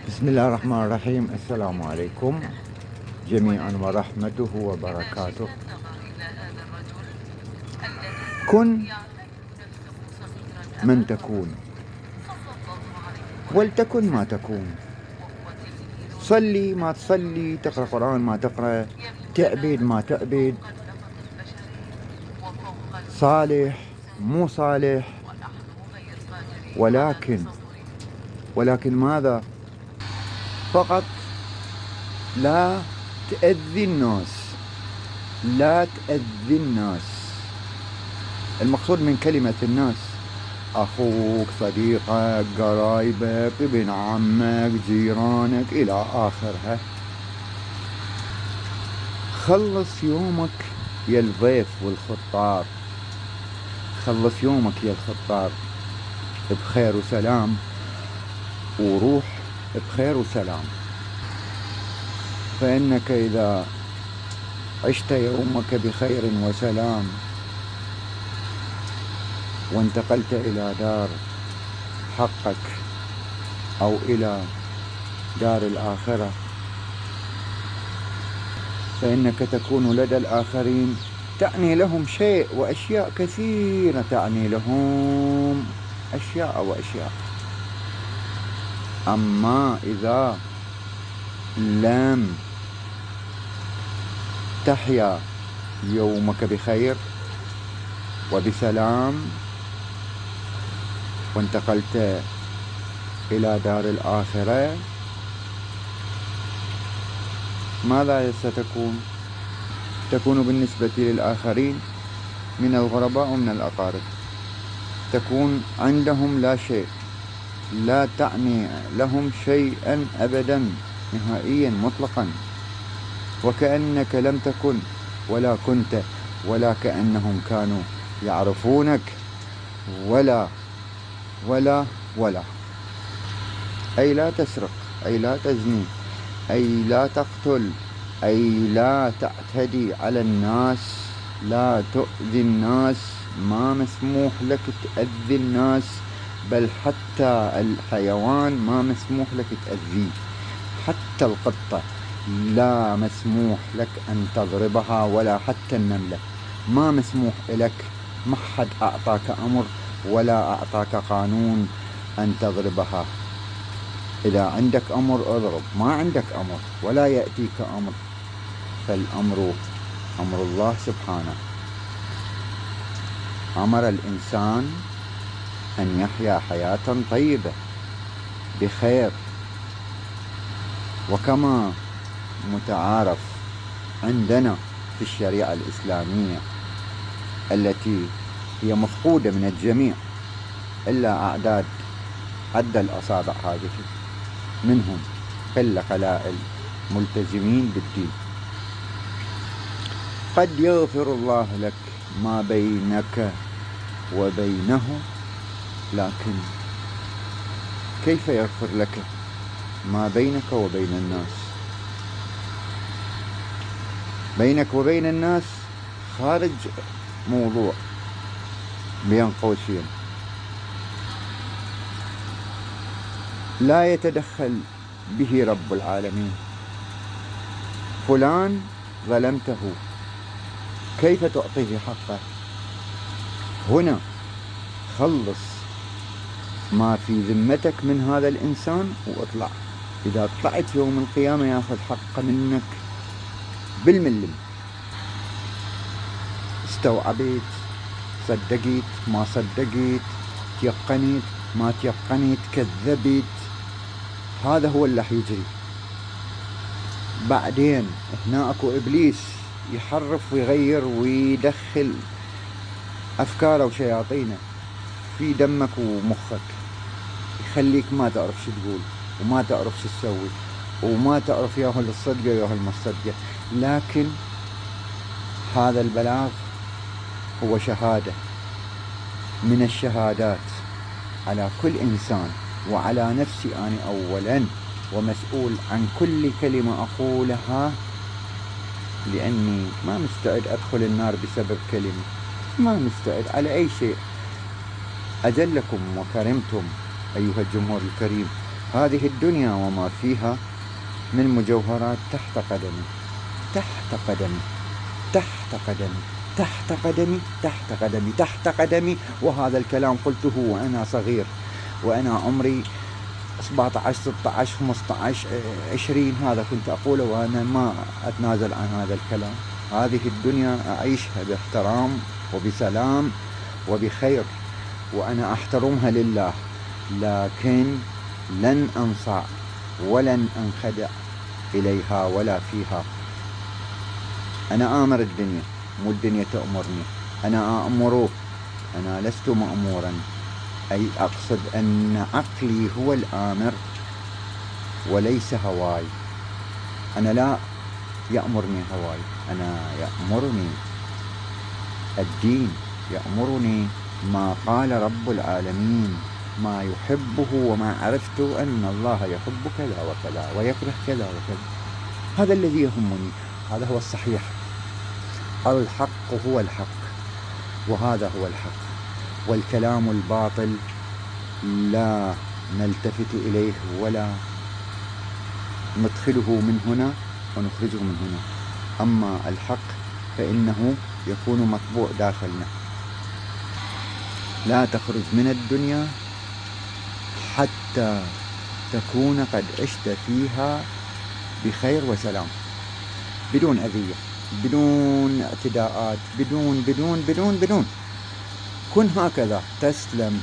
بسم الله الرحمن الرحيم. السلام عليكم جميعا ورحمته وبركاته. كن من تكون ولتكن ما تكون. صلي ما تصلي، تقرأ قرآن ما تقرأ، تعبد ما تعبد، صالح مو صالح، ولكن ماذا؟ فقط لا تأذي الناس، لا تأذي الناس. المقصود من كلمة الناس أخوك، صديقك، قرايبك، ابن عمك، جيرانك إلى آخرها. خلص يومك يا الضيف والخطار، خلص يومك يا الخطار بخير وسلام، وروح بخير وسلام. فإنك إذا عشت يومك بخير وسلام وانتقلت إلى دار حقك أو إلى دار الآخرة، فإنك تكون لدى الآخرين تعني لهم شيء وأشياء كثيرة، تعني لهم أشياء وأشياء. أما إذا لم تحيا يومك بخير وبسلام وانتقلت إلى دار الآخرة، ماذا ستكون؟ تكون بالنسبة للآخرين من الغرباء ومن الأقارب، تكون عندهم لا شيء، لا تعني لهم شيئا أبدا نهائيا مطلقا، وكأنك لم تكن ولا كنت، ولا كأنهم كانوا يعرفونك ولا ولا ولا. أي لا تسرق، أي لا تزني، أي لا تقتل، أي لا تعتدي على الناس، لا تؤذي الناس، ما مسموح لك تأذي الناس، بل حتى الحيوان ما مسموح لك تأذيه، حتى القطة لا مسموح لك أن تضربها، ولا حتى النملة ما مسموح لك. ما حد أعطاك أمر ولا أعطاك قانون أن تضربها. إذا عندك أمر اضرب، ما عندك أمر ولا يأتيك أمر، فالأمر أمر الله سبحانه. أمر الإنسان أن يحيا حياة طيبة بخير، وكما متعارف عندنا في الشريعة الإسلامية التي هي مفقودة من الجميع إلا أعداد عد الأصابع هذه، منهم قلة قلائل ملتزمين بالدين. قد يغفر الله لك ما بينك وبينه، لكن كيف يغفر لك ما بينك وبين الناس؟ بينك وبين الناس خارج موضوع بين قوسين، لا يتدخل به رب العالمين. فلان ظلمته، كيف تعطيه حقه؟ هنا خلص ما في ذمتك من هذا الإنسان واطلع. إذا طلعت يوم القيامة ياخذ حقه منك بالملم. استوعبت، صدقت ما صدقت، تيقنت ما تيقنت، كذبت، هذا هو اللي حيجري. بعدين هنا اكو إبليس يحرف ويغير ويدخل أفكاره وشياطينه في دمك ومخك، يخليك ما تعرف شو تقول وما تعرف شو تسوي وما تعرف ياهو الصدقة ياهو المصدقة. لكن هذا البلاغ هو شهادة من الشهادات على كل إنسان وعلى نفسي أنا أولا، ومسؤول عن كل كلمة أقولها، لأني ما مستعد أدخل النار بسبب كلمة، ما مستعد على أي شيء. أجلكم وكرمتم أيها الجمهور الكريم هذه الدنيا وما فيها من مجوهرات تحت قدمي، تحت قدمي، تحت قدمي، تحت قدمي، تحت قدمي، تحت قدمي. وهذا الكلام قلته وأنا صغير، وأنا عمري 17 16 15 20. هذا كنت أقوله وأنا ما أتنازل عن هذا الكلام. هذه الدنيا أعيشها باحترام وبسلام وبخير، وأنا أحترمها لله، لكن لن أنصاع ولن أنخدع إليها ولا فيها. أنا آمر الدنيا، مو الدنيا تأمرني. أنا آمره، أنا لست مأمورا. أي أقصد أن عقلي هو الآمر وليس هواي. أنا لا يأمرني هواي، أنا يأمرني الدين، يأمرني ما قال رب العالمين، ما يحبه وما عرفت أن الله يحب كذا وكذا ويكره كذا وكذا. هذا الذي يهمني، هذا هو الصحيح. الحق هو الحق، وهذا هو الحق. والكلام الباطل لا نلتفت إليه ولا ندخله من هنا ونخرجه من هنا. أما الحق فإنه يكون مطبوع داخلنا. لا تخرج من الدنيا حتى تكون قد عشت فيها بخير وسلام، بدون أذية، بدون اعتداءات، بدون بدون بدون بدون. كن هكذا تسلم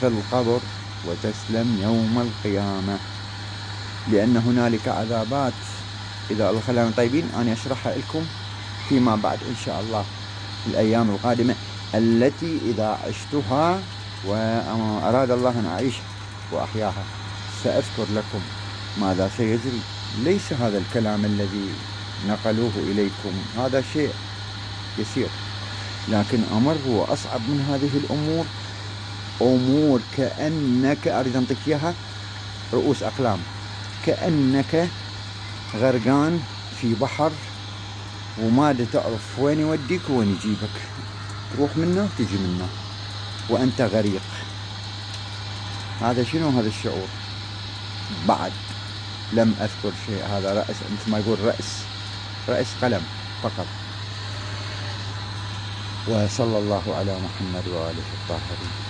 في القبر وتسلم يوم القيامة، لأن هنالك عذابات إذا الله خلانا طيبين أنا أشرحها لكم فيما بعد إن شاء الله في الأيام القادمة، التي إذا عشتها وأراد الله أن أعيشها وأحياها سأذكر لكم ماذا سيجري. ليس هذا الكلام الذي نقلوه إليكم هذا شيء يسير، لكن أمر هو أصعب من هذه الأمور. أمور كأنك أريد أنطيك إياها رؤوس أقلام، كأنك غرقان في بحر وما تعرف وين يوديك وين يجيبك، تروح منه وتجي منه وأنت غريق. هذا شنو هذا الشعور؟ بعد لم أذكر شيء. هذا رأس، مثل ما يقول رأس قلم فقط. وصلى الله على محمد وآله الطاهرين.